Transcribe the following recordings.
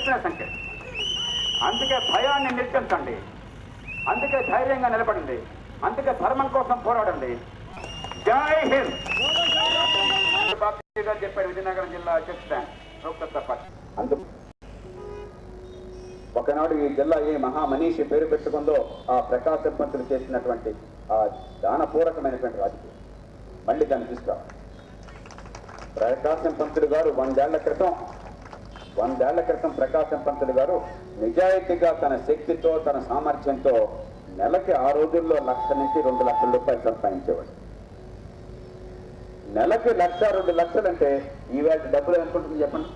చెప్పిన సంకేతం. అందుకే భయాన్ని నిర్మించండి, అందుకే ధైర్యంగా నిలబడండి, అందుకే ధర్మం కోసం పోరాడండి. జై హింద్. చెప్పాడు విజయనగరం జిల్లా అధ్యక్షుడు. ఒకనాడు ఈ జిల్లా ఏ మహామనీషి పేరు పెట్టుకుందో ఆ ప్రకాశం పంతులు చేసినటువంటి ఆ దానపూర్వకమైనటువంటి రాజకీయం మళ్ళీ దాన్ని తీసుకురావాలి. ప్రకాశం పంతులు గారు 100 ఏళ్ల క్రితం ప్రకాశం పంతులు గారు నిజాయితీగా తన శక్తితో తన సామర్థ్యంతో నెలకి ఆ రోజుల్లో 1,00,000 నుంచి 2 లక్షల రూపాయలు సంపాదించేవాడు. నెలకి 1,00,000 2 లక్షలు అంటే ఈవేళ డబ్బులు అనుకుంటుంది చెప్పండి,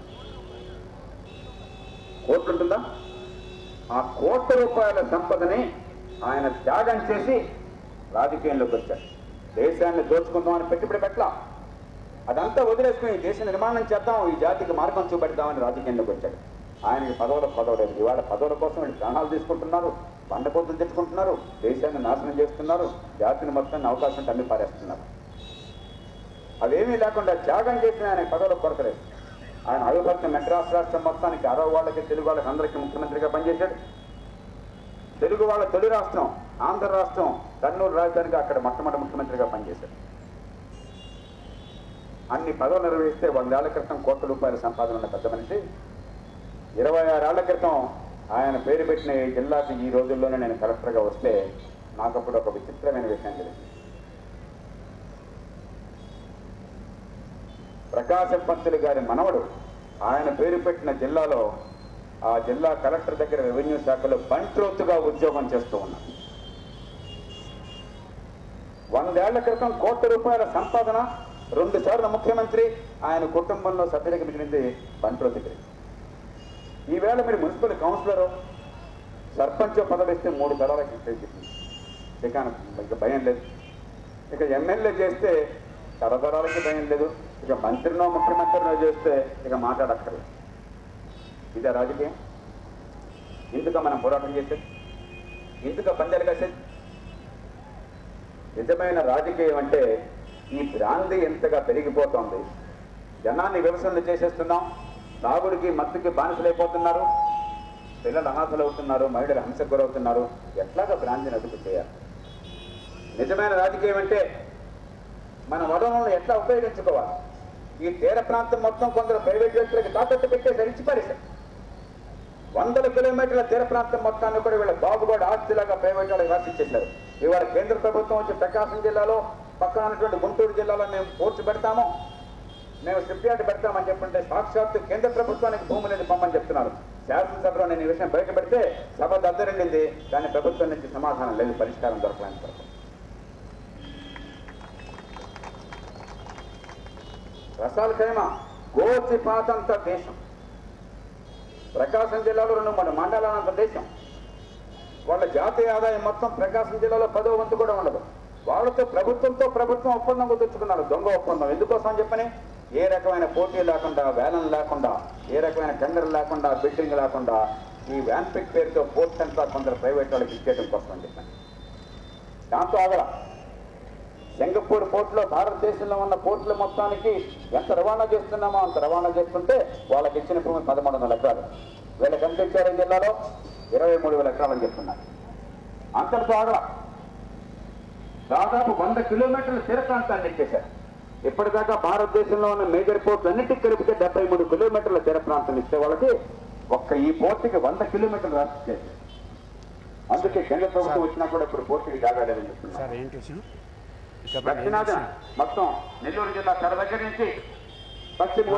కోట్లు ఉంటుందా? ఆ కోట్ల రూపాయల సంపదని ఆయన త్యాగం చేసి రాజకీయంలోకి వచ్చాడు. దేశాన్ని దోచుకుందామని పెట్టుబడి పెట్టలా, అదంతా వదిలేసుకుని దేశ నిర్మాణం చేద్దాం, ఈ జాతికి మార్గం చూపెడదామని రాజకీయంలోకి వచ్చాడు. ఆయనకి పదవులేదు. ఇవాళ పదవుల కోసం వీళ్ళు ప్రాణాలు తీసుకుంటున్నారు, బండపోతులు తెచ్చుకుంటున్నారు, దేశాన్ని నాశనం చేస్తున్నారు, జాతిని మొత్తాన్ని అవకాశం తమ్మి పారేస్తున్నారు. అవేమీ లేకుండా త్యాగం చేసిన ఆయన పదవులకు కొరకలేదు. ఆయన అవిభక్త మెడ్రాస్ రాష్ట్రం మొత్తానికి 60 వాళ్ళకి తెలుగు వాళ్ళకి అందరికీ ముఖ్యమంత్రిగా పనిచేశాడు. తెలుగు వాళ్ళ తొలి రాష్ట్రం ఆంధ్ర రాష్ట్రం కర్నూలు రాజధానిగా అక్కడ మొట్టమొదటి ముఖ్యమంత్రిగా పనిచేశాడు. అన్ని పదవులు నిర్వహిస్తే 100 ఏళ్ల క్రితం కోట్ల రూపాయల సంపాదన ఉన్న పెద్ద మనిషి 26 ఏళ్ల క్రితం ఆయన పేరు పెట్టిన ఈ జిల్లాకి ఈ రోజుల్లోనే నేను కలెక్టర్గా వస్తే నాకు అప్పుడు ఒక విచిత్రమైన విషయం తెలిసింది. ప్రకాశం పంతులు గారి మనవడు ఆయన పేరు పెట్టిన జిల్లాలో ఆ జిల్లా కలెక్టర్ దగ్గర రెవెన్యూ శాఖలో బంట్రోత్తుగా ఉద్యోగం చేస్తూ ఉన్నాడు. 100 ఏళ్ల క్రితం కోట్ల రూపాయల సంపాదన, 2 సార్లు ముఖ్యమంత్రి, ఆయన కుటుంబంలో సభ్యులకు మిగిలింది బంట్రోత్తుకి. ఈవేళ మీరు మున్సిపల్ కౌన్సిలరు సర్పంచ్ పదవి ఇస్తే 3 తరాలకి ఇక భయం లేదు. ఇక ఎమ్మెల్యే చేస్తే తరతరాలకి భయం లేదు. ఇక మంత్రినో ముఖ్యమంత్రినో చేస్తే ఇక మాట్లాడక్కర్లేదు. ఇదే రాజకీయం. ఇందుక మనం పోరాటం చేసేది, ఇందుక పందాలు కాసేది. నిజమైన రాజకీయం అంటే ఈ భ్రాంతి ఎంతగా పెరిగిపోతుంది. జనాన్ని వ్యవసాయాలు చేసేస్తున్నాం, తాగుడికి మత్తుకి బానిసలైపోతున్నారు, పిల్లలు అనాథలు అవుతున్నారు, మహిళలు హింసకు గురవుతున్నారు. ఎట్లాగా భ్రాంతిని అదుపు చేయాలి? నిజమైన రాజకీయం అంటే మన వనరులను ఎట్లా ఉపయోగించుకోవాలి? ఈ తీర ప్రాంతం మొత్తం కొందరు ప్రైవేట్ వ్యక్తులకి తాకట్టు పెట్టేసి ఇచ్చిపారేశారు. 100 కిలోమీటర్ల తీర ప్రాంతం మొత్తాన్ని కూడా వీళ్ళ బాబుగోడ ఆస్తిలాగా ప్రైవేట్ వాళ్ళకి రాసిచ్చేశారు. ఇవాళ కేంద్ర ప్రభుత్వం వచ్చి ప్రకాశం జిల్లాలో పక్కన ఉన్నటువంటి గుంటూరు జిల్లాలో మేము పోర్టు పెడతాము, మేము షిప్ యార్డ్ పెడతామని చెప్పంటే సాక్షాత్తు కేంద్ర ప్రభుత్వానికి భూమి అనేది పొమ్మని చెప్తున్నారు. శాసనసభలో నేను ఈ విషయం బయట పెడితే సభ దద్దరిండింది, కానీ ప్రభుత్వం నుంచి సమాధానం లేదు, పరిష్కారం దొరకలేని వరకు. రసాల ఖైమా గోచిపాతంత దేశం, ప్రకాశం జిల్లాలో 2-3 మండలాలంత దేశం. వాళ్ళ జాతీయ ఆదాయం మొత్తం ప్రకాశం జిల్లాలో 10వ వంతు కూడా ఉండదు. వాళ్ళతో ప్రభుత్వం ఒప్పందం కుదుర్చుకున్నారు, దొంగ ఒప్పందం. ఎందుకోసం చెప్పని ఏ రకమైన పోటీ లేకుండా, వేలం లేకుండా, ఏ రకమైన టెండర్ లేకుండా, బిల్డింగ్ లేకుండా ఈ వ్యాన్ పిక్ పేరుతో పోర్ట్ అంతా కొందరు ప్రైవేట్ వాళ్ళకి ఇచ్చేయడం కోసం అని చెప్పాను. దాంతో ఆగల సింగపూర్ పోర్టులో భారతదేశంలో ఉన్న పోర్టుల మొత్తానికి ఎంత రవాణా చేస్తున్నామో అంత రవాణా చేస్తుంటే వాళ్ళకి ఇచ్చిన భూమి 1,300 ఎకరాలు. వీళ్ళకి ఎంత ఇచ్చారు? జిల్లాలో 23,000 ఎకరాలని చెప్తున్నారు. అంతటితో ఆగల దాదాపు 100 కిలోమీటర్ల తీర ప్రాంతాన్ని ఇచ్చేశారు. ఇప్పటిదాకా భారతదేశంలో ఉన్న మేజర్ పోర్టులు అన్నిటికీ కలిపితే 73 కిలోమీటర్ల తీర ప్రాంతం ఇచ్చే వాళ్ళకి ఒక్క ఈ పోర్టుకి 100 కిలోమీటర్లు రాసి చేశారు. అందుకే కేంద్ర ప్రభుత్వం వచ్చినా కూడా ఇప్పుడు పోర్టుకి జాగాలేదని చెప్తున్నారు. దక్షిణాది మొత్తం నెల్లూరు జిల్లా కడ దగ్గర నుంచి పశ్చిమ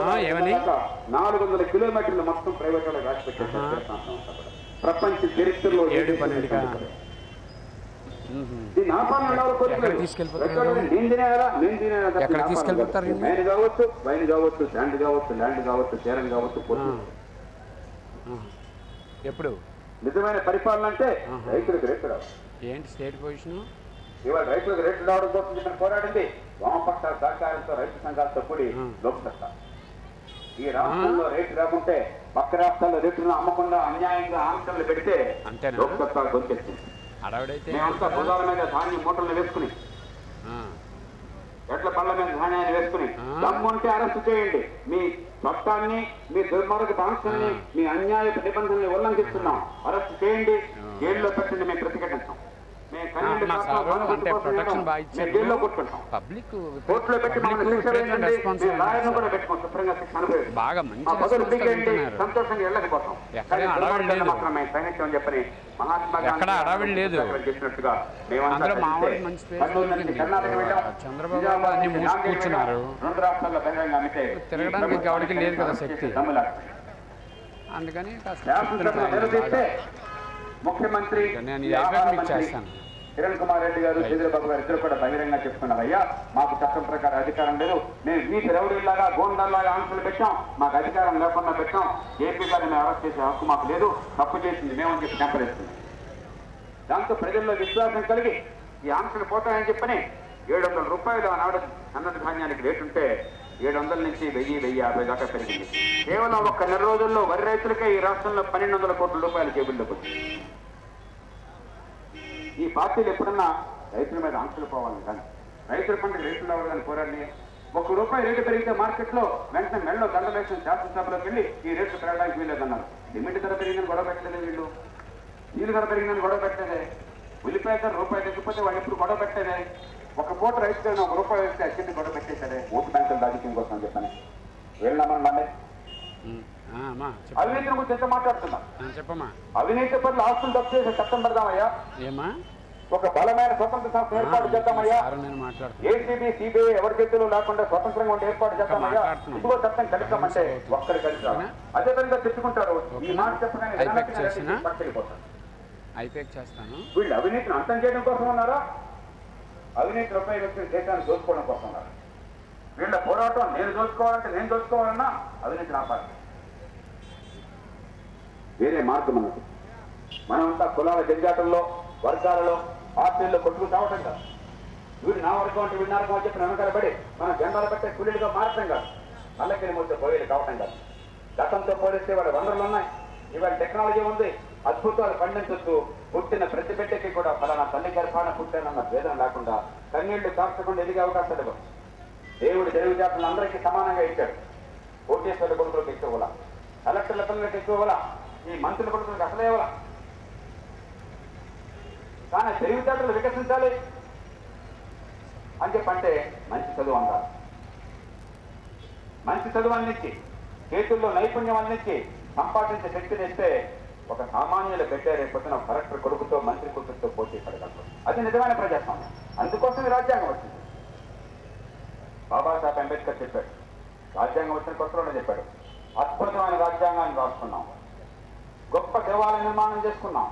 400 కిలోమీటర్లు మొత్తం ప్రైవేట్ వాళ్ళకి రాసి పెట్టారు. ప్రపంచ చరిత్రలో నేను కావచ్చు, వైన్ కావచ్చు, శాండ్ కావచ్చు, ల్యాండ్ కావచ్చు, తీరం కావచ్చు, ఎప్పుడు నిజమైన పరిపాలన అంటే రైతులకు రేట్లు రావాలి. ఏంటి స్టేట్ పొజిషన్? ఇవాళ రైతులకు రేట్లు రావడం కోసం ఇక్కడ పోరాడింది వామపక్షాల సహకారంతో, రైతు సంఘాలతో కూడి లోక్సత్తా. ఈ రాష్ట్రంలో రేట్లు రాకుంటే పక్క రాష్ట్రాల్లో రేట్లను అమ్మకుండా అన్యాయంగా ఆంక్షలు పెడితే లోక్సత్తా గొంతెత్తింది. మేమంతా భుజాల మీద ధాన్యం మూటలను వేసుకుని ఎట్ల పళ్ళ మీద ధాన్యాన్ని వేసుకుని దమ్ముంటే అరెస్ట్ చేయండి. మీ చట్టాన్ని, మీ దుర్మార్గ ఆంక్షల్ని, మీ అన్యాయ నిబంధనల్ని ఉల్లంఘిస్తున్నాం. అరెస్ట్ చేయండి, జైల్లో పెట్టండి. మేము ప్రతిఘటించాం. జైల్లో కొట్టుకుంటాం. కోర్టులో పెట్టి శుభ్రంగా శిక్ష అనుభవించండి. సంతోషంగా వెళ్ళకపోతాం. మాత్రం మేము సైనిత్యం చెప్పని మహాత్మా గాంధీ చేసినట్టుగా రెండు రాష్ట్రాల్లో బహిరంగ అమ్మితే తిరగడానికి లేదు కదా శక్తి. అందుకని ముఖ్యమంత్రి కిరణ్ కుమార్ రెడ్డి గారు, చంద్రబాబు గారు ఇద్దరు కూడా బహిరంగ చెప్తున్నారు, అయ్యా మాకు చట్టం ప్రకారం అధికారం లేదు, మేము వీటి రౌడీలాగా గోండాల్లాగా ఆంక్షలు పెట్టాం, మాకు అధికారం లేకుండా పెట్టాం, ఏపీ గారిని అరెస్ట్ చేసే హక్కు మాకు లేదు, తప్పు చేసింది మేమని చెప్పి చంపలేస్తుంది. దాంతో ప్రజల్లో విశ్వాసం కలిగి ఈ ఆంక్షలు పోతాయని చెప్పని 700 రూపాయలు ఆనాడు అన్నద ధాన్యానికి రేటు ఉంటే 700 నుంచి 1000-1050 దాకా పెరిగింది. కేవలం ఒక్క నెల రోజుల్లో వరి రైతులకే ఈ రాష్ట్రంలో 1200 కోట్ల రూపాయలు జేబుల్లోకి వచ్చింది. ఈ పార్టీలు ఎప్పుడన్నా రైతుల మీద ఆంక్షలు పోవాలని కానీ రైతుల పంటకు రేట్లు అవ్వాలని కోరాలని, ₹1 రేటు పెరిగితే మార్కెట్లో వెంటనే మెడలో దండలేసిన శాసనసభలోకి వెళ్ళి ఈ రేట్లు పెరగడానికి వీలేదన్నారు. సిమెంట్ ధర పెరిగిందని గొడవ పెట్టలేదు, వీళ్ళు నీళ్ళు ధర పెరిగిందని గొడవ పెట్టలేదే, ఉల్లిపాయ ధర ₹1 తగ్గిపోతే వాళ్ళు ఎప్పుడు గొడవ పెట్టలేదే, ఒక పూట రైతుకైనా ₹1 వేస్తే అత్యంత గొడవ పెట్టేశారే ఓటు బ్యాంకుల రాజకీయం కోసం చెప్పని వెళ్ళామని అవినీతిని గురించి ఎంత మాట్లాడుతున్నాం. అవినీతి పట్ల ఆస్తులు తప్పు చేసే చట్టం పెడదామయ్యా, ఒక బలమైన స్వతంత్ర సంస్థ ఏర్పాటు చేద్దామయ్యా, ఏసీబీ సిబిఐ ఎవరి చేతులు లేకుండా స్వతంత్రంగా ఉండి ఏర్పాటు చేద్దామయ్యా, ఇదిగో చట్టం కలిసామంటే ఒక్కరు కలిసి అదే విధంగా తెచ్చుకుంటారు. ఈ మాట చెప్పగానే వీళ్ళు అవినీతిని అంతం చేయడం కోసం ఉన్నారా, అవినీతి ఉపయోగించిన దేశాన్ని దోచుకోవడం కోసం ఉన్నారు. వీళ్ళ పోరాటం నేను దోచుకోవాలంటే నేను దోచుకోవాలన్నా అవినీతిని ఆపాలి. వేరే మార్గం అన్నది మనమంతా కులాల జంజాటంలో, వర్గాలలో, పార్టీల్లో కొట్టుకు చావటం కాదు. వీడు నా వర్గం అంటే వీడి నార్గం అని చెప్పి వెనకాలబడి మనం జెండాలు పెట్టే కూలీలుగా మారటం కాదు, నల్లకిని మోసే పోయేలు కావటం కాదు. గతంతో పోలిస్తే వాళ్ళ వనరులు ఉన్నాయి, ఇవాళ టెక్నాలజీ ఉంది, అద్భుతాలు పండించొచ్చు. పుట్టిన ప్రతి బిడ్డకి కూడా ఫలానా తల్లి గర్భాన పుట్టానన్న భేదం లేకుండా కన్నీళ్లు కార్చకుండా ఎదిగే అవకాశాలు ఇవ్వరు. దేవుడు తెలివితేటలను అందరికీ సమానంగా ఇచ్చాడు. కోటేశ్వర కొడుకులకు ఎక్కువ ఇవ్వాల, కలెక్టర్ల పిల్లలకు ఎక్కువ ఇవ్వాల, ఈ మంత్రుల కొడుకులకు అసలే ఇవ్వాల. కానీ తెలివితేటలు వికసించాలి అని చెప్పంటే మంచి చదువు అందాలి. మంచి చదువు అందించి చేతుల్లో నైపుణ్యం అందించి సంపాదించే శక్తిని ఇస్తే ఒక సామాన్యుల పెట్టే రేపొద్దున కలెక్టర్ కొడుకుతో, మంత్రి కొడుకుతో పోటీ పడగలరు. అది నిజమైన ప్రజాస్వామ్యం. అందుకోసం ఈ రాజ్యాంగం వచ్చింది. బాబాసాహెబ్ అంబేద్కర్ చెప్పాడు, రాజ్యాంగం వచ్చిన కొత్తలోనే చెప్పాడు, అద్భుతమైన రాజ్యాంగాన్ని రాసుకున్నాం, గొప్ప దేవాలయ నిర్మాణం చేసుకున్నాం,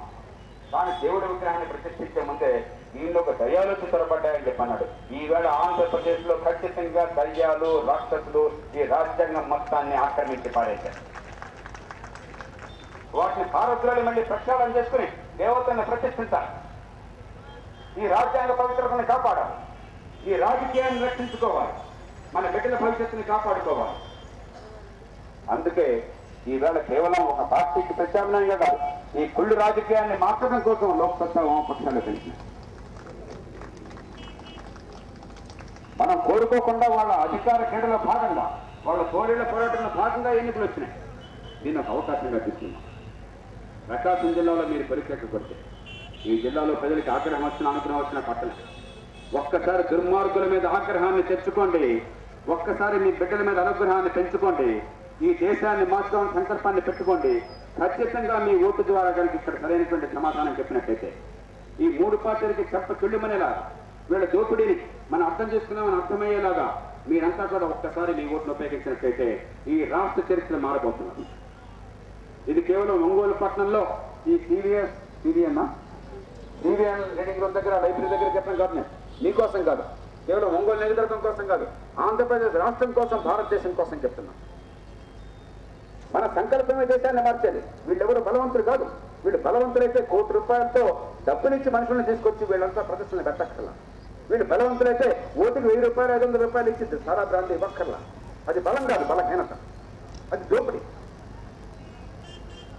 కానీ దేవుడి విగ్రహాన్ని ప్రతిష్ఠించే ముందే దీనిలో ఒక దయ్యాలు చుట్టబడ్డాయని చెప్పన్నాడు. ఈవేళ ఆంధ్రప్రదేశ్ లో ఖచ్చితంగా దయ్యాలు, రాక్షసులు ఈ రాజ్యాంగం మొత్తాన్ని ఆక్రమించి పారేశారు. వాటిని భారత్లోని మళ్ళీ ప్రక్షాళన చేసుకుని దేవతలను ప్రతిష్ఠించాలి. ఈ రాజ్యాంగ పవిత్రతను కాపాడాలి, ఈ రాజకీయాన్ని రక్షించుకోవాలి, మన బిడ్డల భవిష్యత్తుని కాపాడుకోవాలి. అందుకే ఈవేళ కేవలం ఒక పార్టీకి ప్రత్యామ్నాయంగా కాదు, ఈ కుళ్ళు రాజకీయాన్ని మార్చడం కోసం లోక్సత్తా వామపక్షాలు పెంచినాయి. మనం కోరుకోకుండా వాళ్ళ అధికార క్రీడలో భాగంగా, వాళ్ళ కోరిళ్ల పోరాటంలో భాగంగా ఎన్నికలు వచ్చినాయి. దీన్ని ఒక అవకాశంగా తీసుకున్నాం. ప్రకాశం జిల్లాలో మీరు పరీక్షకు కొడితే ఈ జిల్లాలో ప్రజలకు ఆగ్రహం వచ్చిన, అనుగ్రహం వచ్చిన పట్టణం. ఒక్కసారి దుర్మార్గుల మీద ఆగ్రహాన్ని తెచ్చుకోండి, ఒక్కసారి మీ బిడ్డల మీద అనుగ్రహాన్ని పెంచుకోండి, ఈ దేశాన్ని మార్చుకోవాలని సంకల్పాన్ని పెట్టుకోండి. ఖచ్చితంగా మీ ఓటు ద్వారా కనుక ఇక్కడ సరైనటువంటి సమాధానం చెప్పినట్టయితే ఈ 3 పార్టీలకి చెప్ప చెల్లుమనేలాగా, వీళ్ళ దోపిడీని మనం అర్థం చేసుకున్నామని అర్థమయ్యేలాగా మీరంతా కూడా ఒక్కసారి మీ ఓటును ఉపయోగించినట్టయితే ఈ రాష్ట్ర చరిత్ర మారబోతున్నారు. ఇది కేవలం ఒంగోలు పట్టణంలో ఈ సివిఎన్ రీడింగ్ రూమ్ దగ్గర, లైబ్రరీ దగ్గర చెప్పడం కాదు, నేను మీకోసం కాదు, కేవలం ఒంగోలు నియోజకవర్గం కోసం కాదు, ఆంధ్రప్రదేశ్ రాష్ట్రం కోసం, భారతదేశం కోసం చెప్తున్నాం. మన సంకల్పమే దేశాన్ని మార్చేది. వీళ్ళెవరు బలవంతులు కాదు. వీళ్ళు బలవంతులైతే ₹1,00,00,000 డబ్బునిచ్చి మనుషులను తీసుకొచ్చి వీళ్ళంతా ప్రదర్శన పెట్టక్కర్లా. వీళ్ళు బలవంతులైతే ఓటుకు ₹1,000, ₹500 ఇచ్చింది సారా బ్రాండ్ ఇవ్వక్కర్లా. అది బలం కాదు, బలహీనత, అది దోపిడీ.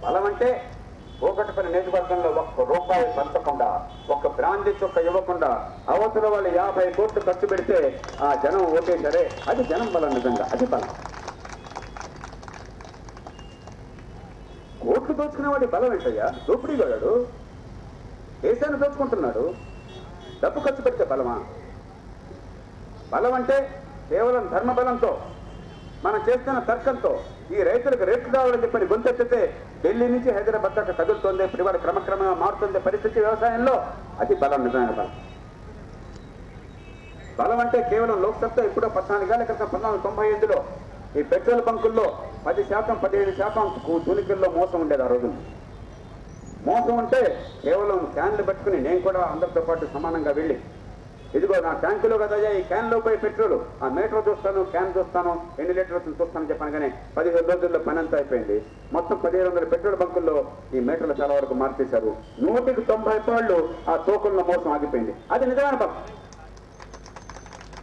బలం అంటే కూకట్పల్లి నియోజకవర్గంలో ఒక్క రూపాయి పంచకుండా, ఒక్క బ్రాంతి చొక్క ఇవ్వకుండా అవతల వాళ్ళు 50 కోట్లు ఖర్చు పెడితే ఆ జనం ఓటేశారే, అది జనం బలం. నిజంగా అది బలం. కోట్లు దోచుకునేవాడి బలం ఏంటయ్యా? దోపిడీ వాడు దేశాన్ని దోచుకుంటున్నాడు. డబ్బు ఖర్చు పెడితే బలమా? బలం అంటే కేవలం ధర్మబలంతో, మనం చేస్తున్న తర్కంతో ఈ రైతులకు రేట్లు కావాలని చెప్పని గొంతెత్తితే ఢిల్లీ నుంచి హైదరాబాద్ దాకా కదులుతోంది. ఇప్పుడు ఇవాళ క్రమక్రమంగా మారుతుంది పరిస్థితి వ్యవసాయంలో. అది బలం, నిజమైన బలం. బలం అంటే కేవలం లోక్సత్తా ఇప్పుడు 14 ఏళ్ల క్రితం 1998లో ఈ పెట్రోల్ బంకుల్లో 10% 15% తూనికల్లో మోసం ఉండేది. ఆ రోజుల్లో మోసం ఉంటే కేవలం క్యాన్లు పెట్టుకుని నేను కూడా అందరితో పాటు సమానంగా వెళ్ళి, ఇదిగో నా ట్యాంకులో కదయ్యా ఈ క్యాన్లో పోయి పెట్రోల్, ఆ మీటర్ చూస్తాను, క్యాన్ చూస్తాను, ఎన్ని లీటర్స్ చూస్తాను చెప్పాను. కానీ 15 రోజుల్లో పని అంతా అయిపోయింది. మొత్తం 1500 పెట్రోల్ బంకుల్లో ఈ మీటర్లు చాలా వరకు మార్చేశారు. 190 రూపాయలు ఆ తూకంలో మోసం ఆగిపోయింది. అది నిజమైన బలం.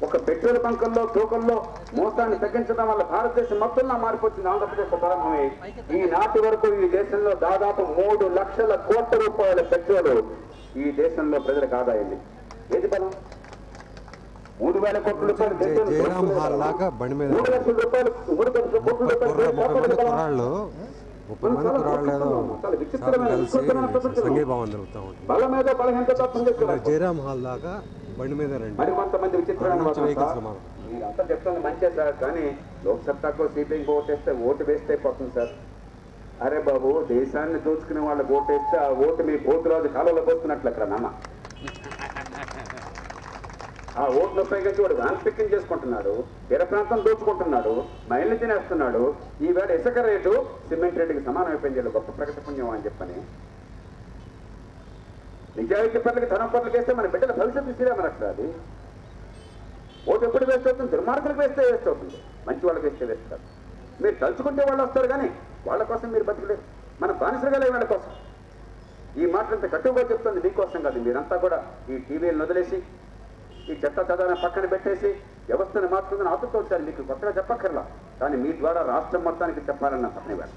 ఒక పెట్రోల్ బంకుల్లో తూకంలో మోసాన్ని తగ్గించడం వల్ల భారతదేశం మొత్తంలో మారిపోతుంది. ఆంధ్రప్రదేశ్ ప్రారంభమై ఈనాటి వరకు ఈ దేశంలో దాదాపు 3 లక్షల కోట్ల రూపాయల పెట్రోల్ ఈ దేశంలో ప్రజలకు ఆదాయింది. ఏది బలం? 3000 కోట్ల రూపాయలు జయరామ్ హాల్ లాగా బండి మీద 3 లక్షల రూపాయలు 30 మంది కుర్రాళ్ళు సంఘీభావం జరుగుతూ ఉంటుంది. బలం మీద బలహీనత జయరామ్ హాల్ దాకా బండి మీద రండి. మరి కొంతమంది విచిత్రమైన మీరంతా చెప్తుంది మంచిదే సార్, కానీ లోక్సత్తాకు సిపిఐకి ఓటేస్తే ఓటు వేస్తే పోతుంది సార్. అరే బాబు, దేశాన్ని దోచుకునే వాళ్ళకి ఓటేస్తే ఆ ఓటు మీ పోతురాజు కాలంలో పోతున్నట్లు అక్కడ నాన్న. ఆ ఓట్లు ఉపయోగించి వాడు వ్యాన్ పిక్కింగ్ చేసుకుంటున్నాడు, తీర ప్రాంతం దోచుకుంటున్నాడు, మైళ్ళు తినేస్తున్నాడు. ఈవేళ ఇసుక రేటు సిమెంట్ రేటుకి సమానం అయిపోయింది. గొప్ప ప్రగతి పుణ్యం అని చెప్పని నిజాయితీ పనులకి ధనం పనులకి వేస్తే మన బిడ్డల భవిష్యత్తు శ్రీరామరక్ష. అది ఓటు ఎప్పుడు వేస్ట్ అవుతుంది? దుర్మార్గులకు వేస్తే వేస్ట్ అవుతుంది, మంచి వాళ్ళకి వేస్తే వేస్తారు. మీరు తలుచుకుంటే వాళ్ళు వస్తారు, కానీ వాళ్ళ కోసం మీరు బతుకులేదు. మన బానిసలుగా వాళ్ళ కోసం. ఈ మాటలంత కట్టుగా చెప్తుంది మీకోసం కాదు. మీరంతా కూడా ఈ టీవీలను వదిలేసి ఈ చెత్త చదవని పక్కన పెట్టేసి వ్యవస్థను మార్చుకుందని ఆతృత వచ్చారు. మీకు కొత్తగా చెప్పక్కర్లా, కానీ మీ ద్వారా రాష్ట్రం మొత్తానికి చెప్పాలన్న పనివేళ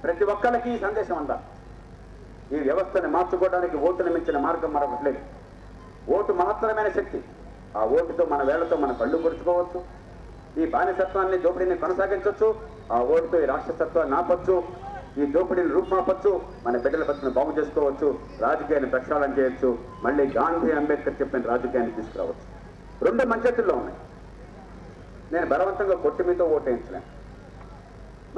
ప్రతి ఒక్కరికి ఈ సందేశం అందా. ఈ వ్యవస్థను మార్చుకోవడానికి ఓటును మించిన మార్గం మరొకటి లేదు. ఓటు మహత్తరమైన శక్తి. ఆ ఓటుతో మన వేళ్లతో మన కళ్ళు పొడుచుకోవచ్చు. ఈ బానిసత్వాన్ని దోపిడీని కొనసాగించవచ్చు. ఆ ఓటుతో ఈ రాక్షసత్వాన్ని ఆపచ్చు, ఈ దోపిడీని రూపుమాపచ్చు, మన బిడ్డల బతుకును బాగు చేసుకోవచ్చు, రాజకీయాన్ని ప్రక్షాళన చేయొచ్చు, మళ్ళీ గాంధీ అంబేద్కర్ చెప్పిన రాజకీయాన్ని తీసుకురావచ్చు. 2 మంచెత్తుల్లో ఉన్నాయి. నేను బలవంతంగా కొట్టి మీతో ఓటేయించలేను,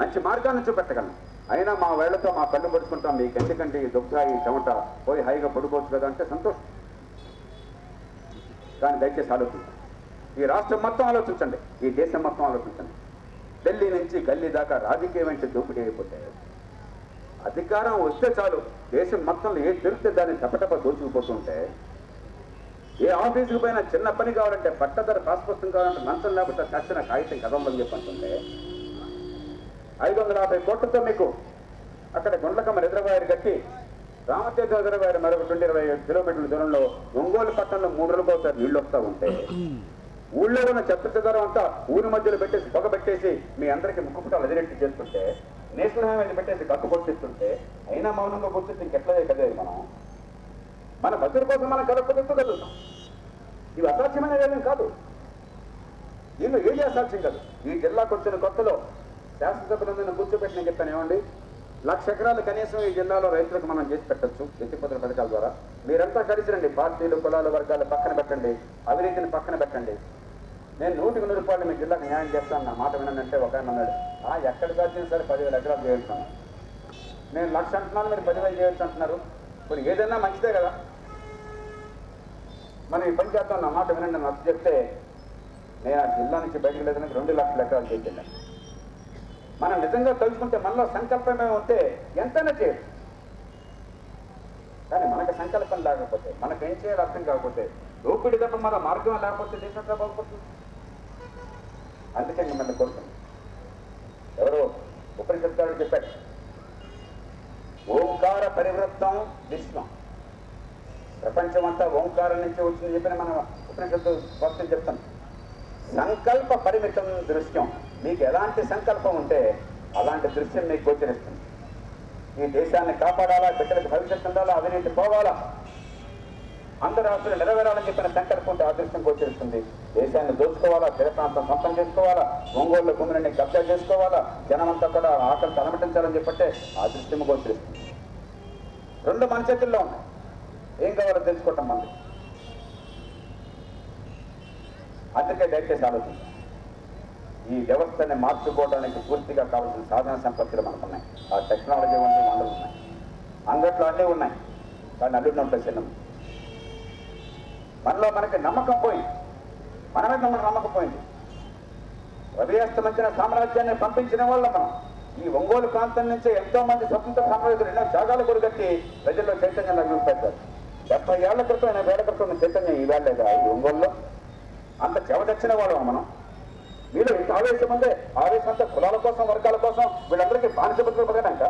మంచి మార్గాన్ని చూపెట్టగలను. అయినా మా వేళ్లతో మా కళ్ళు పడుచుకుంటాం. మీకు ఎందుకంటే ఈ దుఃఖ ఈ చెమట పోయి హాయిగా పడుకోవచ్చు కదా అంటే సంతోషం. కానీ దయచేసి ఆలోచించండి, ఈ రాష్ట్రం మొత్తం ఆలోచించండి, ఈ దేశం మొత్తం ఆలోచించండి. ఢిల్లీ నుంచి గల్లీ దాకా రాజకీయం అంటే దోపిడీ అయిపోతే, అధికారం వస్తే చాలు దేశం మొత్తంలో ఏ తిరిగితే దాన్ని టపటప దోచుకుపోతుంటే, ఏ ఆఫీసుకు పోయినా చిన్న పని కావాలంటే పట్టధర పాస్పుస్తకం కావాలంటే మంచం లేకపోతే తక్షణ కాగితం కదమ్మని చెప్పంటుంటే 550 కోట్లతో మీకు అక్కడ గుండ్లకమ్మ రిజర్వాయర్ కట్టి రామతీర్థ రిజర్వాయర్ మరొక 25 కిలోమీటర్ల దూరంలో ఒంగోలు పట్టణంలో 3 రోజులకు ఒకసారి నీళ్లు వస్తూ ఉంటే, ఊళ్ళో ఉన్న చెత్త చెదారం అంతా ఊరి మధ్యలో పెట్టేసి పొగ పెట్టేసి మీ అందరికీ ముక్కుపుటాలు అదిరెట్టి చేస్తుంటే, నేషనల్ హైవే పెట్టేసి కక్కు పొట్టిస్తుంటే, అయినా మౌనంగా కూర్చుంటే ఇంకెట్లా కదే మన భద్రత కోసం మనం కదపగలుగుతాం. ఇవి అసాధ్యమైన ఏమేం కాదు, దీనిలో ఏది అసాధ్యం కాదు. ఈ జిల్లాకు వచ్చిన కొత్తలో శాసనసభ్యులందరినీ కూర్చోబెట్టి నేను చెప్పాను, ఏమండి 1,00,000 ఎకరాలు కనీసం ఈ జిల్లాలో రైతులకు మనం చేసి పెట్టచ్చు ఎత్తిపోతున్న పథకాల ద్వారా. మీరంతా కలిసి రండి, పార్టీలు కులాలు వర్గాలు పక్కన పెట్టండి, అవినీతిని పక్కన పెట్టండి, నేను 100కి 100 రూపాయలు మీ జిల్లాకు న్యాయం చేస్తాను నా మాట వినంటే ఒక ఆయన అన్నాడు, ఎక్కడ సాధ్యం సరే 10,000 ఎకరాలు చేయొచ్చాను, నేను 1,00,000 అంటున్నాను, మీరు 10,000 చేయొచ్చు అంటున్నారు. కొన్ని ఏదైనా మంచిదే కదా, మనం ఈ పని చేద్దాం నా మాట వినండి నచ్చ చెప్తే, నేను ఆ జిల్లా నుంచి బయటకు లేదని 2 లక్షల ఎకరాలు చేయించాను. మనం నిజంగా తలుచుకుంటే మనలో సంకల్పమే ఉంటే ఎంతైనా చేయొచ్చు. కానీ మనకు సంకల్పం లేకపోతే, మనకేం చేయాలి అర్థం కాకపోతే, దోపిడీ తప్ప మన మార్గం లేకపోతే దేశంలో బాగుపడుతుంది. అందుకే మిమ్మల్ని కోరుతుంది. ఎవరో ఉపనిషత్తులు చెప్పాడు, ఓంకార పరివృత్తం విశ్వం, ప్రపంచం అంతా ఓంకారం నుంచి వచ్చింది చెప్పిన మన ఉపనిషత్తు భక్తులు చెప్తాను. సంకల్ప పరిమితం దృశ్యం, మీకు ఎలాంటి సంకల్పం ఉంటే అలాంటి దృశ్యం మీకు గోచరిస్తుంది. ఈ దేశాన్ని కాపాడాలా, బిడ్డలకు భవిష్యత్తు ఉండాలా, అవినీతి పోవాలా, అందరి ఆస్తులు నెరవేరాలని చెప్పిన సంకల్పంతో అదృష్టం గోచరిస్తుంది. దేశాన్ని దోచుకోవాలా, తీర ప్రాంతం సొంతం చేసుకోవాలా, ఒంగోలు భూమిని కబ్జా చేసుకోవాలా, జనమంతా కూడా ఆకలి తలమటించాలని చెప్పంటే అదృష్టం గోచరిస్తుంది. రెండు మన చేతుల్లో ఉన్నాయి. ఏం కావాలో తెలుసుకోవటం మంది. అందుకే దయచేసి ఆలోచించాం. ఈ వ్యవస్థని మార్చుకోవడానికి పూర్తిగా కావాల్సిన సాధన సంపత్తులు మనకున్నాయి. ఆ టెక్నాలజీ వంటి మండలు ఉన్నాయి, అంగట్లో అన్నీ ఉన్నాయి. కానీ అల్లుడిని ఉంటాయి చిన్న మనలో మనకి నమ్మకం పోయింది. మన మీద మనకు నమ్మకం పోయింది. రవియాస్తమించిన సామ్రాజ్యాన్ని పంపించిన వాళ్ళ మనం ఈ ఒంగోలు ప్రాంతం నుంచి ఎంతో మంది స్వతంత్ర సామ్రాజ్యులు ఎన్నో త్యాగాలు కొడుగట్టి ప్రజల్లో చైతన్యం నడిపిస్తారు. 70 ఏళ్ల క్రితం 80 ఏళ్ల క్రితం చైతన్యం ఈవేళ లేదా ఈ ఒంగోలులో? అంత చెవదచ్చిన వాళ్ళం మనం. వీళ్ళు ఇంత ఆవేశం ఉందే, ఆవేశం అంతా కులాల కోసం, వర్గాల కోసం, వీళ్ళందరికీ బానిస బతుకులు పడగాక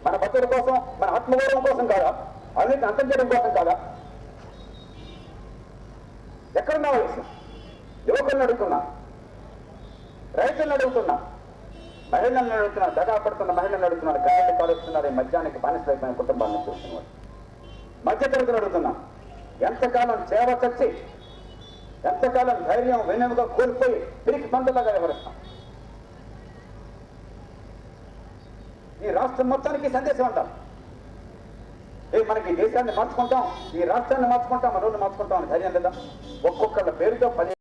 మన బతుకుల కోసం, మన ఆత్మగౌరవం కోసం కాదా? అన్నింటిని అంతం చేయడం కోసం కాదా? ఎక్కడున్నా ఆవేశం? యువకులను అడుగుతున్నా, రైతులను అడుగుతున్నా, మహిళలను అడుగుతున్నారు, దగా పడుతున్న మహిళలను అడుగుతున్నారు, కన్నీళ్ళు కాలుస్తున్నారు. ఈ మద్యానికి బానిసలైపోయిన కుటుంబాన్ని చూస్తున్నారు. మధ్యతరగతులు అడుగుతున్నాం, ఎంతకాలం చేవ చచ్చి, ఎంతకాలం ధైర్యం వెన్నెముగా కోల్పోయి తిరిగి పంటలాగా వివరిస్తాం? ఈ రాష్ట్రం మొత్తానికి సందేశం అంటాం. మనకి దేశాన్ని మార్చుకుంటాం, ఈ రాష్ట్రాన్ని మార్చుకుంటాం, మనోళ్ళు మార్చుకుంటాం అని ధైర్యం లేదా? ఒక్కొక్కళ్ళ పేరుతో 10